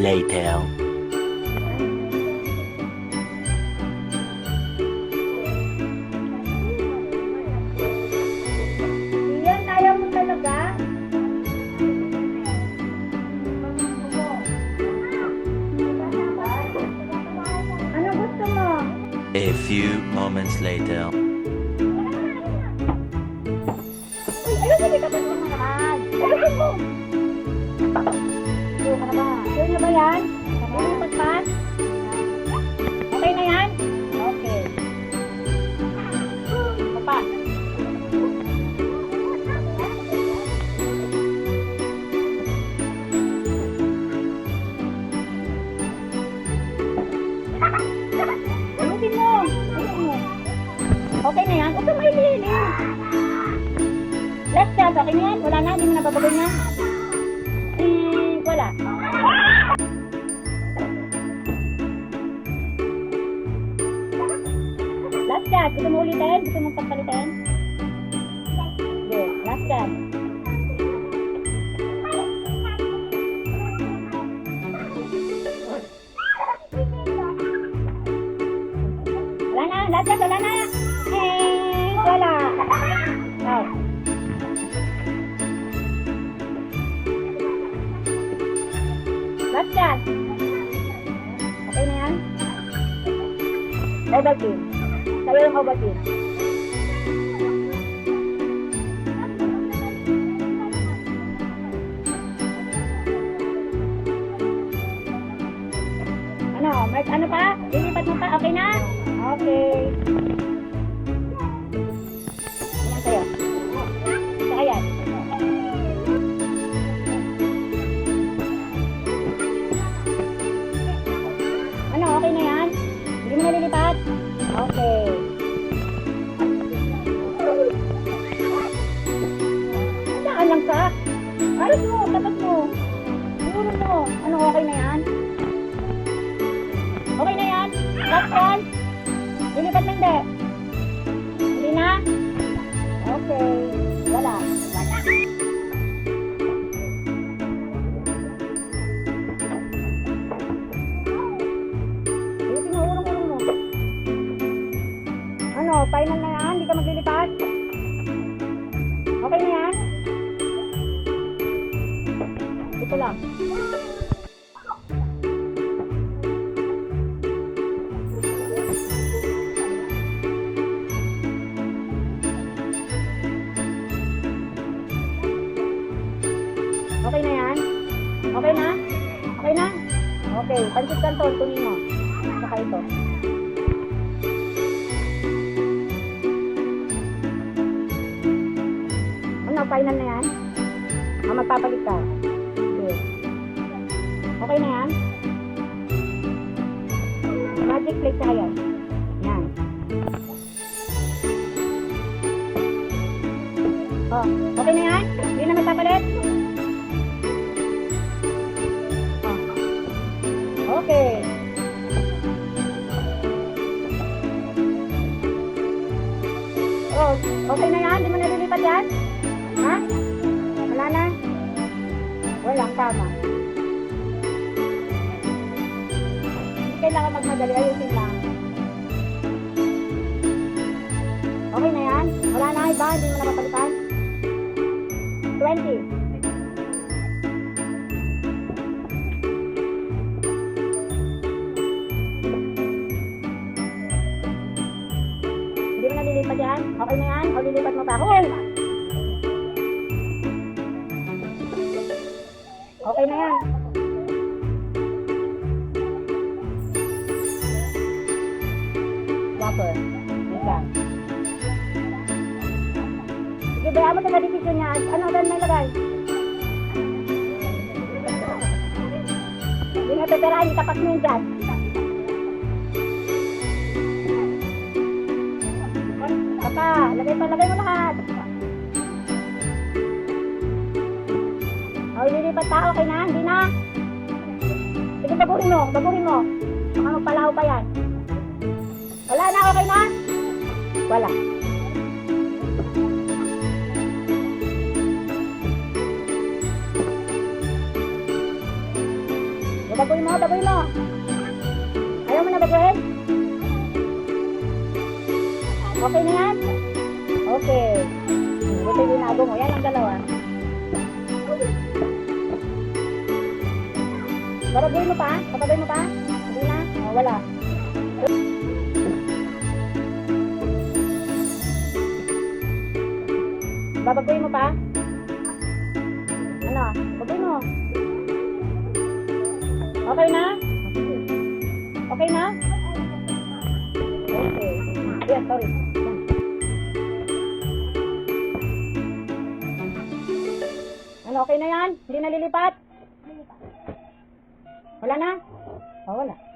later. Iyan, kaya mo talaga? Ano gusto mo? A few moments later. Uy, ayun, hindi ka pa naman naman. Ayun mo. Ayun ka na ba? Ayun na ba yan? Ayun yung pagpas? Okay na yan? Okay. Papa. Ayusin mo. Ayusin mo. Okay na yan? Huwag kang mahihili. Last shot, okay na yan? Wala na? Hindi mo nababagoy na? Wala. Last shot, gusto mo ulitin? Gusto mo pagpalitin? Good, last shot. Wala na, last shot, wala na. Wala. Oh. Last shot. Okay na yan? Ovaltine. Sa'yo yung Ovaltine. Ano? Ano pa? Lilipat mo pa? Okay na? Okay. Yan sa'yo. Saka yan. Ano? Okay na yan? Hindi mo nalilipat? Okay. Saan lang ka? Aras mo, tapat mo. Siguro mo. Ano, okay na yan? Okay na yan? Last one? Lilipat mo hindi? Hindi na? Okay. Wala. Wala. Ayusin mo, urong-urong mo. Ano, final na yan? Hindi ka maglilipat? Okay na yan? Ito lang. Okay na yan? Okay na? Okay na? Okay, pansit canton, kunin mo. Saka ito. Ano, final na yan? Magpapalit ka. Okay. Okay na yan? Magic plate saka yan. Yan. Oh, okay na yan? Hindi na magpapalit? Oh. Okay. Oh, okay na yan? Hindi mo nalilipat yan? Ha? Wala na? Walang tama. Hindi kailangan magmadali. Ayusin lang. Okay na yan? Wala na iba? Hindi mo napapalitan? 20. Hindi mo nalilipat yan? Okay na yan? O lilipat mo pa? Hoy! Okay na yan. Whopper. Yan lang. Sige, bayaan mo sa desisyon niya. Ano doon may lagay? Hindi nga peperahin, itapak mo yung dyan. Papa, lagay mo lahat. O, lilipat ka, okay na? Hindi na? Sige, baguhin mo. Baka magpalaw pa yan. Wala na, okay na? Wala. Baguhin mo, baguhin mo. Ayaw mo na baguhin? Okay na yan? Okay. Buti binago mo. Yan ang dalawa. Babaguhin mo pa? Babaguhin mo pa? Hindi na? Oh, wala. Babaguhin mo pa? Ano? Babaguhin mo. Okay na? Okay na? Okay. Yes, sorry. Ano, okay na yan? Hindi na lilipat? Wala na? Oh, wala.